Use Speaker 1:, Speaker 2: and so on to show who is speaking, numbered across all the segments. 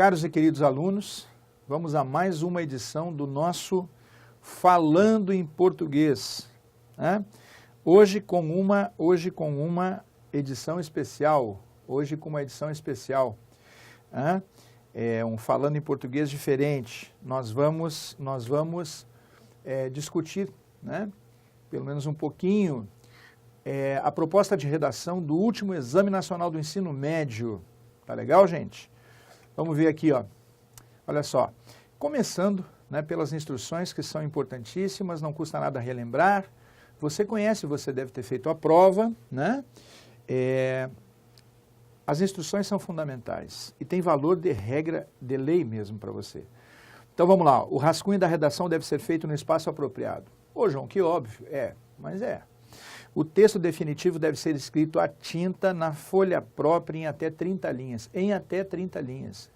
Speaker 1: caros e queridos alunos, vamos a mais uma edição do nosso Falando em Português, né? Hoje com uma edição especial, né? É um Falando em Português diferente. Nós vamos discutir, né? Pelo menos um pouquinho, a proposta de redação do último Exame Nacional do Ensino Médio. Tá legal, gente? Vamos ver aqui, ó. Olha só, começando, né, pelas instruções que são importantíssimas, não custa nada relembrar. Você conhece, você deve ter feito a prova, né? As instruções são fundamentais e tem valor de regra, de lei mesmo para você. Então vamos lá, o rascunho da redação deve ser feito no espaço apropriado. Ô João, que óbvio, mas é. O texto definitivo deve ser escrito à tinta na folha própria em até 30 linhas. Em até 30 linhas.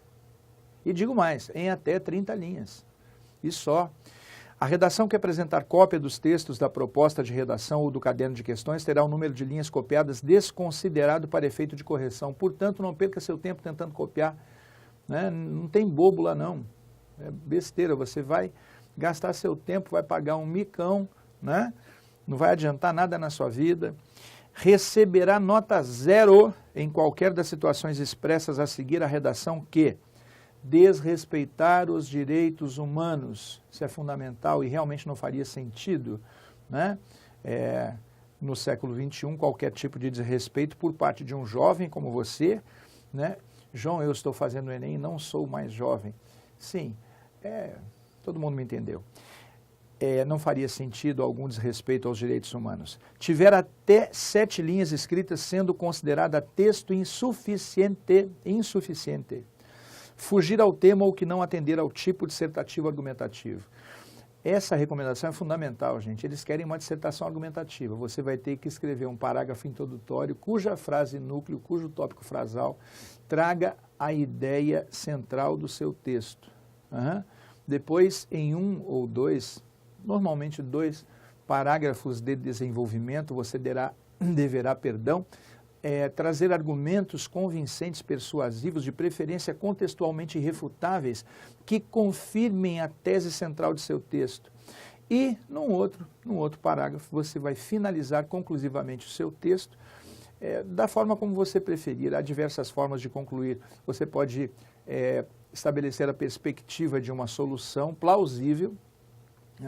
Speaker 1: E digo mais, em até 30 linhas. E só. A redação que apresentar cópia dos textos da proposta de redação ou do caderno de questões terá o número de linhas copiadas desconsiderado para efeito de correção. Portanto, não perca seu tempo tentando copiar, né? Não tem bobo lá não. É besteira, você vai gastar seu tempo, vai pagar um micão, né? Não vai adiantar nada na sua vida. Receberá nota 0 em qualquer das situações expressas a seguir a redação que desrespeitar os direitos humanos. Isso é fundamental e realmente não faria sentido, né? No século XXI, qualquer tipo de desrespeito por parte de um jovem como você, né? João, eu estou fazendo o Enem e não sou mais jovem. Sim, todo mundo me entendeu. Não faria sentido algum desrespeito aos direitos humanos. Tiver até 7 linhas escritas sendo considerada texto insuficiente. Fugir ao tema ou que não atender ao tipo dissertativo argumentativo. Essa recomendação é fundamental, gente. Eles querem uma dissertação argumentativa. Você vai ter que escrever um parágrafo introdutório cuja frase núcleo, cujo tópico frasal traga a ideia central do seu texto. Depois, em 1 ou 2, normalmente 2 parágrafos de desenvolvimento, você deverá trazer argumentos convincentes, persuasivos, de preferência contextualmente irrefutáveis, que confirmem a tese central de seu texto. E, num outro parágrafo, você vai finalizar conclusivamente o seu texto da forma como você preferir. Há diversas formas de concluir. Você pode estabelecer a perspectiva de uma solução plausível.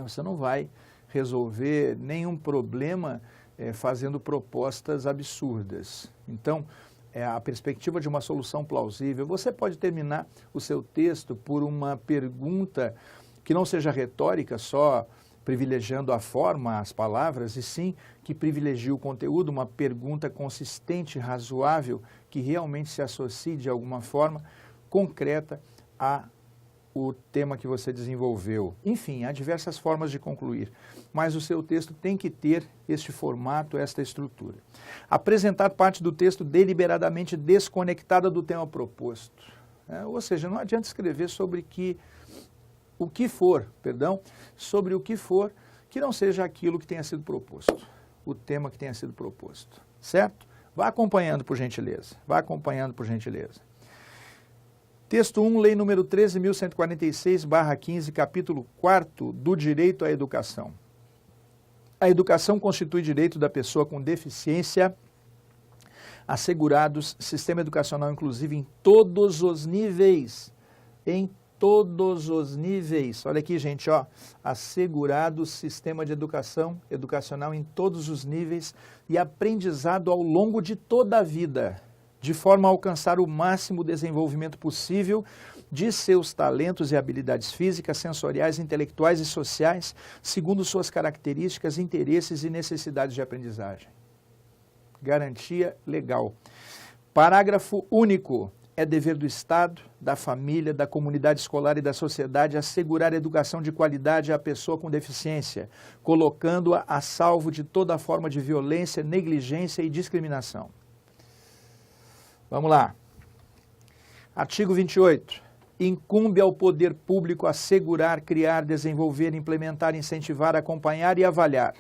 Speaker 1: Você não vai resolver nenhum problema fazendo propostas absurdas. Então, a perspectiva de uma solução plausível. Você pode terminar o seu texto por uma pergunta que não seja retórica, só privilegiando a forma, as palavras, e sim que privilegie o conteúdo, uma pergunta consistente, razoável, que realmente se associe de alguma forma concreta o tema que você desenvolveu. Enfim, há diversas formas de concluir, mas o seu texto tem que ter este formato, esta estrutura. Apresentar parte do texto deliberadamente desconectada do tema proposto. Ou seja, não adianta escrever sobre o que for que não seja aquilo que tenha sido proposto, o tema que tenha sido proposto, certo? Vá acompanhando, por gentileza. Texto 1, Lei número 13.146/15, capítulo 4 do Direito à Educação. A educação constitui direito da pessoa com deficiência, assegurados sistema educacional inclusivo em todos os níveis. Olha aqui, gente, ó, assegurado sistema de educacional em todos os níveis e aprendizado ao longo de toda a vida, de forma a alcançar o máximo desenvolvimento possível de seus talentos e habilidades físicas, sensoriais, intelectuais e sociais, segundo suas características, interesses e necessidades de aprendizagem. Garantia legal. Parágrafo único. É dever do Estado, da família, da comunidade escolar e da sociedade assegurar educação de qualidade à pessoa com deficiência, colocando-a a salvo de toda forma de violência, negligência e discriminação. Vamos lá. Artigo 28. Incumbe ao poder público assegurar, criar, desenvolver, implementar, incentivar, acompanhar e avaliar.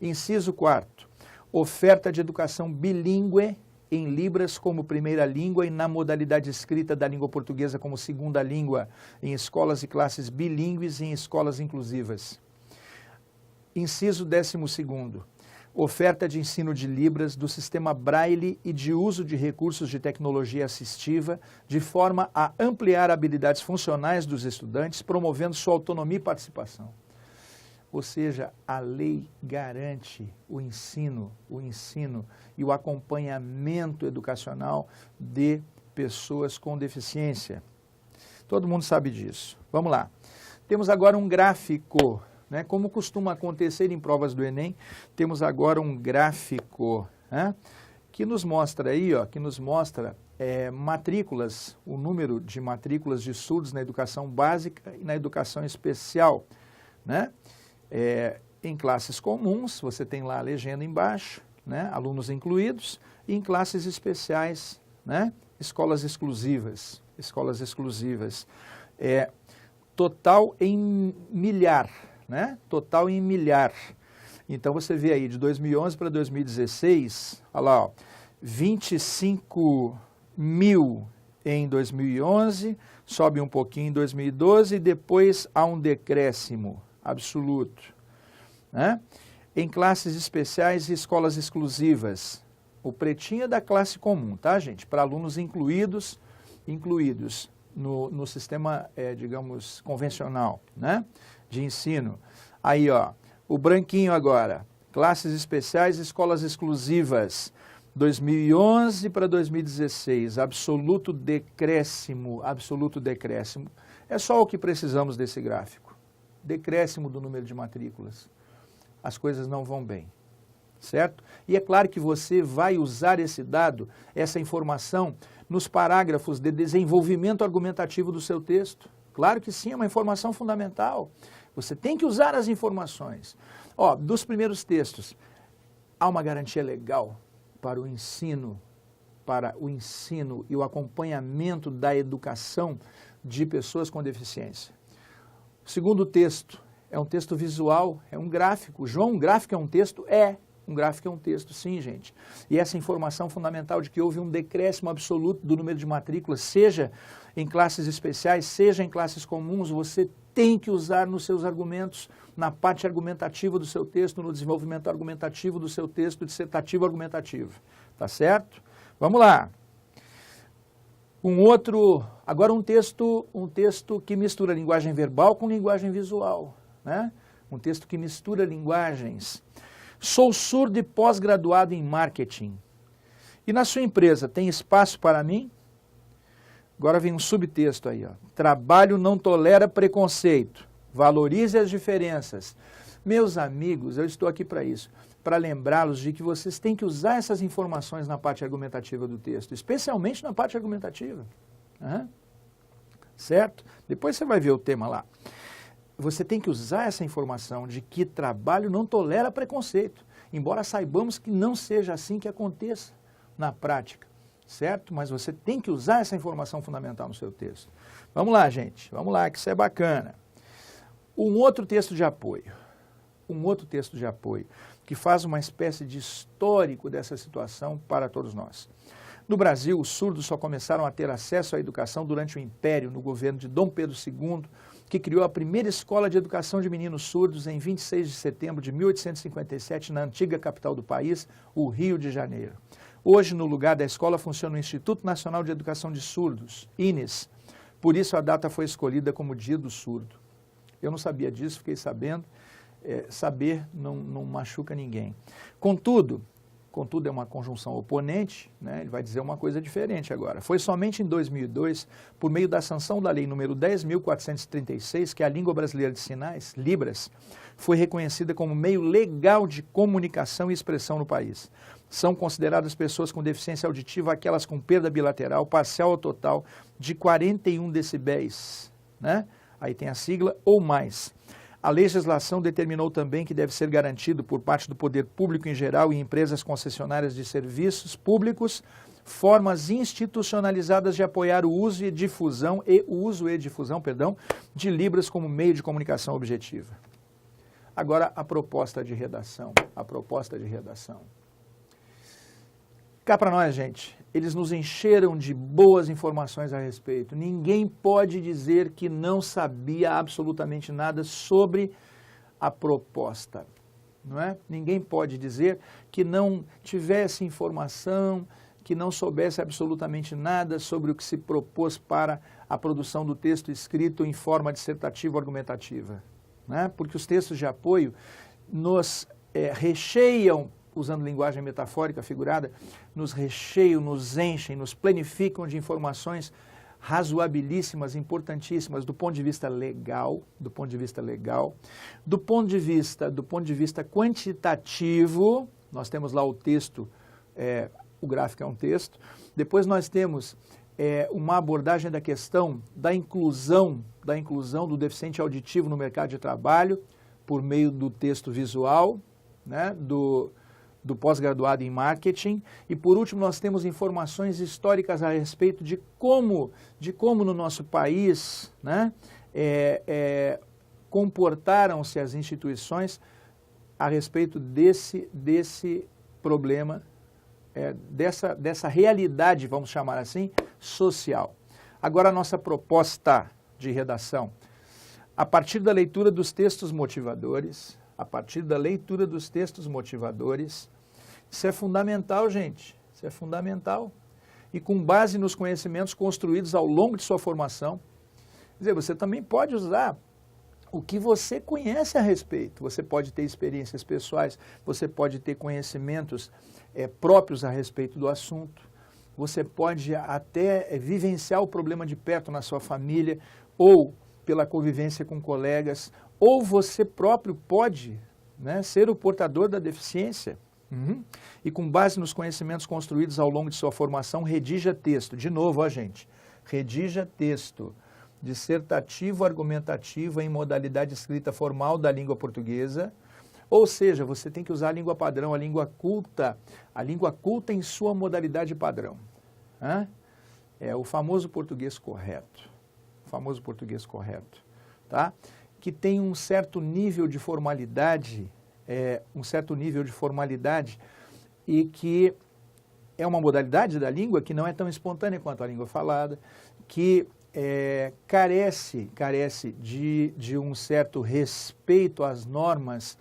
Speaker 1: Inciso 4º. Oferta de educação bilíngue em Libras como primeira língua e na modalidade escrita da língua portuguesa como segunda língua em escolas e classes bilíngues e em escolas inclusivas. Inciso 12º. Oferta de ensino de Libras do sistema Braille e de uso de recursos de tecnologia assistiva, de forma a ampliar habilidades funcionais dos estudantes, promovendo sua autonomia e participação. Ou seja, a lei garante o ensino e o acompanhamento educacional de pessoas com deficiência. Todo mundo sabe disso. Vamos lá. Temos agora um gráfico. Como costuma acontecer em provas do Enem, temos agora um gráfico que nos mostra aí, matrículas, o número de matrículas de surdos na educação básica e na educação especial. Em classes comuns, você tem lá a legenda embaixo, alunos incluídos, e em classes especiais, escolas exclusivas. Total em milhar. Total em milhar. Então você vê aí de 2011 para 2016, olha lá, 25 mil em 2011, sobe um pouquinho em 2012 e depois há um decréscimo absoluto. Em classes especiais e escolas exclusivas, o pretinho é da classe comum, tá, gente? Para alunos incluídos no sistema, digamos, convencional, de ensino. Aí, o branquinho agora, classes especiais e escolas exclusivas, 2011 para 2016, absoluto decréscimo. É só o que precisamos desse gráfico. Decréscimo do número de matrículas. As coisas não vão bem, certo? E é claro que você vai usar esse dado, essa informação, nos parágrafos de desenvolvimento argumentativo do seu texto. Claro que sim, é uma informação fundamental. Você tem que usar as informações. Dos primeiros textos, há uma garantia legal para o ensino e o acompanhamento da educação de pessoas com deficiência. O segundo texto é um texto visual, é um gráfico. João, um gráfico é um texto? Um gráfico é um texto, sim, gente. E essa informação fundamental de que houve um decréscimo absoluto do número de matrículas, seja em classes especiais, seja em classes comuns, você tem que usar nos seus argumentos, na parte argumentativa do seu texto, no desenvolvimento argumentativo do seu texto, dissertativo argumentativo. Tá certo? Vamos lá. Agora um texto que mistura linguagem verbal com linguagem visual, Um texto que mistura linguagens. Sou surdo e pós-graduado em marketing. E na sua empresa tem espaço para mim? Agora vem um subtexto aí, Trabalho não tolera preconceito. Valorize as diferenças. Meus amigos, eu estou aqui para isso, para lembrá-los de que vocês têm que usar essas informações na parte argumentativa do texto, especialmente na parte argumentativa. Certo? Depois você vai ver o tema lá. Você tem que usar essa informação de que trabalho não tolera preconceito, embora saibamos que não seja assim que aconteça na prática, certo? Mas você tem que usar essa informação fundamental no seu texto. Vamos lá, gente, vamos lá, que isso é bacana. Um outro texto de apoio, que faz uma espécie de histórico dessa situação para todos nós. No Brasil, os surdos só começaram a ter acesso à educação durante o Império, no governo de Dom Pedro II, que criou a primeira escola de educação de meninos surdos em 26 de setembro de 1857, na antiga capital do país, o Rio de Janeiro. Hoje, no lugar da escola, funciona o Instituto Nacional de Educação de Surdos, INES. Por isso, a data foi escolhida como Dia do Surdo. Eu não sabia disso, fiquei sabendo. Saber não machuca ninguém. Contudo é uma conjunção oponente, ele vai dizer uma coisa diferente agora. Foi somente em 2002, por meio da sanção da Lei número 10.436, que a língua brasileira de sinais, Libras, foi reconhecida como meio legal de comunicação e expressão no país. São consideradas pessoas com deficiência auditiva aquelas com perda bilateral, parcial ou total, de 41 decibéis, Aí tem a sigla ou mais. A legislação determinou também que deve ser garantido por parte do poder público em geral e empresas concessionárias de serviços públicos formas institucionalizadas de apoiar o uso e difusão de Libras como meio de comunicação objetiva. Agora a proposta de redação. Cá para nós, gente, eles nos encheram de boas informações a respeito. Ninguém pode dizer que não sabia absolutamente nada sobre a proposta, não é? Ninguém pode dizer que não tivesse informação, que não soubesse absolutamente nada sobre o que se propôs para a produção do texto escrito em forma dissertativa ou argumentativa, né? Porque os textos de apoio nos recheiam, usando linguagem metafórica figurada, nos recheiam, nos enchem, nos planificam de informações razoabilíssimas, importantíssimas do ponto de vista legal, do ponto de vista quantitativo. Nós temos lá o texto, o gráfico é um texto. Depois nós temos uma abordagem da questão da inclusão do deficiente auditivo no mercado de trabalho por meio do texto visual, né, do pós-graduado em marketing. E por último nós temos informações históricas a respeito de como no nosso país, né, comportaram-se as instituições a respeito desse problema, dessa realidade, vamos chamar assim, social. Agora a nossa proposta de redação, a partir da leitura dos textos motivadores, isso é fundamental, gente, isso é fundamental. E com base nos conhecimentos construídos ao longo de sua formação, quer dizer, você também pode usar o que você conhece a respeito. Você pode ter experiências pessoais, você pode ter conhecimentos próprios a respeito do assunto, você pode até vivenciar o problema de perto na sua família, ou pela convivência com colegas, ou você próprio pode, né, ser o portador da deficiência. E com base nos conhecimentos construídos ao longo de sua formação, redija texto. De novo, ó, gente, redija texto dissertativo, argumentativo em modalidade escrita formal da língua portuguesa, ou seja, você tem que usar a língua padrão, a língua culta em sua modalidade padrão. É o famoso português correto, tá? Que tem um certo nível de formalidade, e que é uma modalidade da língua que não é tão espontânea quanto a língua falada, que carece de um certo respeito às normas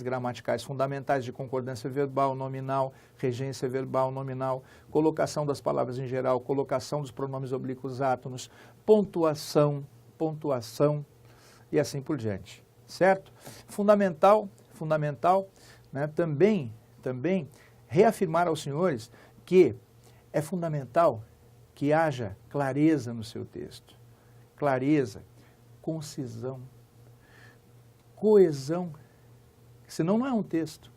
Speaker 1: gramaticais fundamentais de concordância verbal, nominal, regência verbal, nominal, colocação das palavras em geral, colocação dos pronomes oblíquos átonos, pontuação e assim por diante, certo? Fundamental, né, também reafirmar aos senhores que é fundamental que haja clareza no seu texto, clareza, concisão, coesão, senão não é um texto.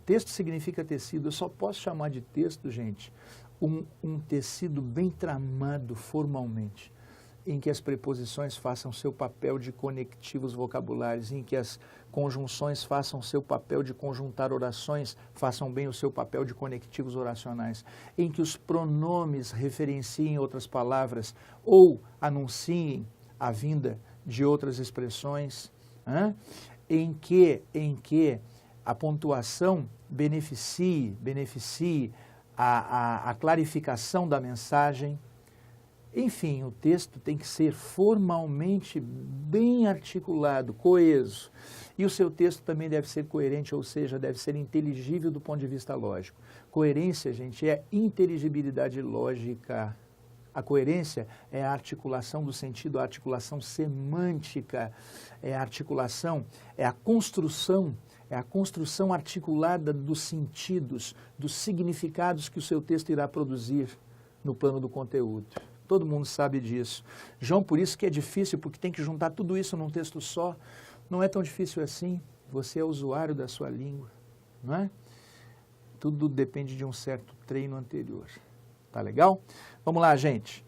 Speaker 1: Texto significa tecido, eu só posso chamar de texto, gente, um tecido bem tramado formalmente, em que as preposições façam seu papel de conectivos vocabulares, em que as conjunções façam seu papel de conjuntar orações, façam bem o seu papel de conectivos oracionais, em que os pronomes referenciem outras palavras ou anunciem a vinda de outras expressões, em que a pontuação beneficie a clarificação da mensagem. Enfim, o texto tem que ser formalmente bem articulado, coeso. E o seu texto também deve ser coerente, ou seja, deve ser inteligível do ponto de vista lógico. Coerência, gente, é inteligibilidade lógica. A coerência é a articulação do sentido, a articulação semântica, é a construção articulada dos sentidos, dos significados que o seu texto irá produzir no plano do conteúdo. Todo mundo sabe disso. João, por isso que é difícil, porque tem que juntar tudo isso num texto só. Não é tão difícil assim. Você é usuário da sua língua, não é? Tudo depende de um certo treino anterior. Tá legal? Vamos lá, gente.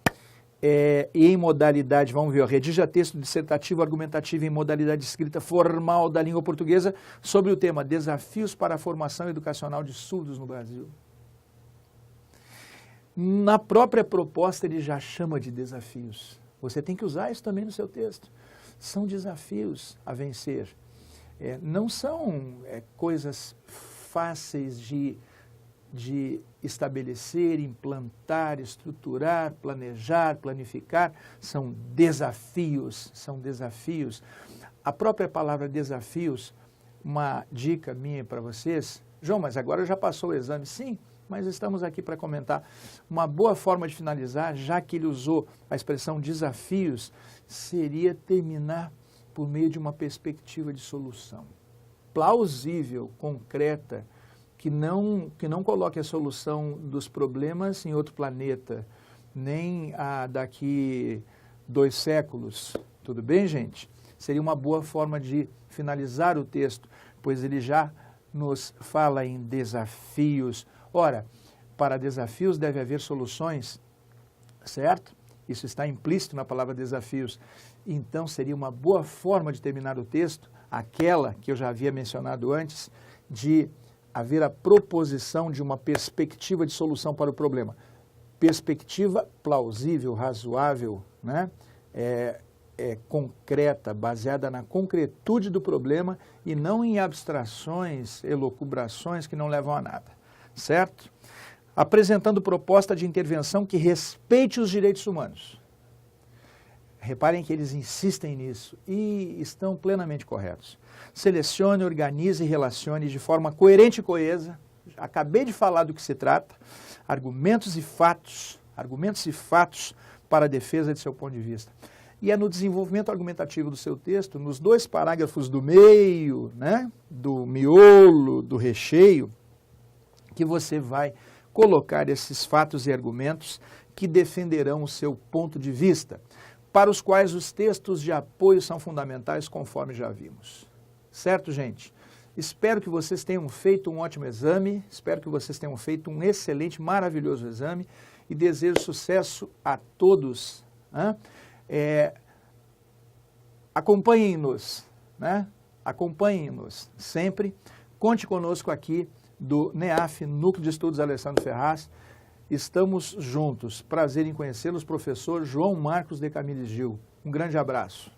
Speaker 1: E em modalidade, vamos ver, redija texto dissertativo argumentativo em modalidade escrita formal da língua portuguesa sobre o tema Desafios para a Formação Educacional de Surdos no Brasil. Na própria proposta ele já chama de desafios. Você tem que usar isso também no seu texto. São desafios a vencer. Não são coisas fáceis de de estabelecer, implantar, estruturar, planejar, planificar, são desafios, são desafios. A própria palavra desafios, uma dica minha para vocês, João, mas agora já passou o exame. Sim, mas estamos aqui para comentar. Uma boa forma de finalizar, já que ele usou a expressão desafios, seria terminar por meio de uma perspectiva de solução plausível, concreta, que não coloque a solução dos problemas em outro planeta, nem daqui 2 séculos. Tudo bem, gente? Seria uma boa forma de finalizar o texto, pois ele já nos fala em desafios. Ora, para desafios deve haver soluções, certo? Isso está implícito na palavra desafios. Então, seria uma boa forma de terminar o texto, aquela que eu já havia mencionado antes, de haver a proposição de uma perspectiva de solução para o problema. Perspectiva plausível, razoável, né? Concreta, baseada na concretude do problema e não em abstrações, elucubrações que não levam a nada, certo? Apresentando proposta de intervenção que respeite os direitos humanos. Reparem que eles insistem nisso e estão plenamente corretos. Selecione, organize e relacione de forma coerente e coesa, acabei de falar do que se trata, argumentos e fatos para a defesa de seu ponto de vista. E é no desenvolvimento argumentativo do seu texto, nos 2 parágrafos do meio, né, do miolo, do recheio, que você vai colocar esses fatos e argumentos que defenderão o seu ponto de vista, para os quais os textos de apoio são fundamentais, conforme já vimos. Certo, gente? Espero que vocês tenham feito um ótimo exame, espero que vocês tenham feito um excelente, maravilhoso exame e desejo sucesso a todos. Acompanhem-nos, né? Acompanhem-nos sempre. Conte conosco aqui do NEAF, Núcleo de Estudos Alessandro Ferraz. Estamos juntos. Prazer em conhecê-los, professor João Marcos de Camille Gil. Um grande abraço.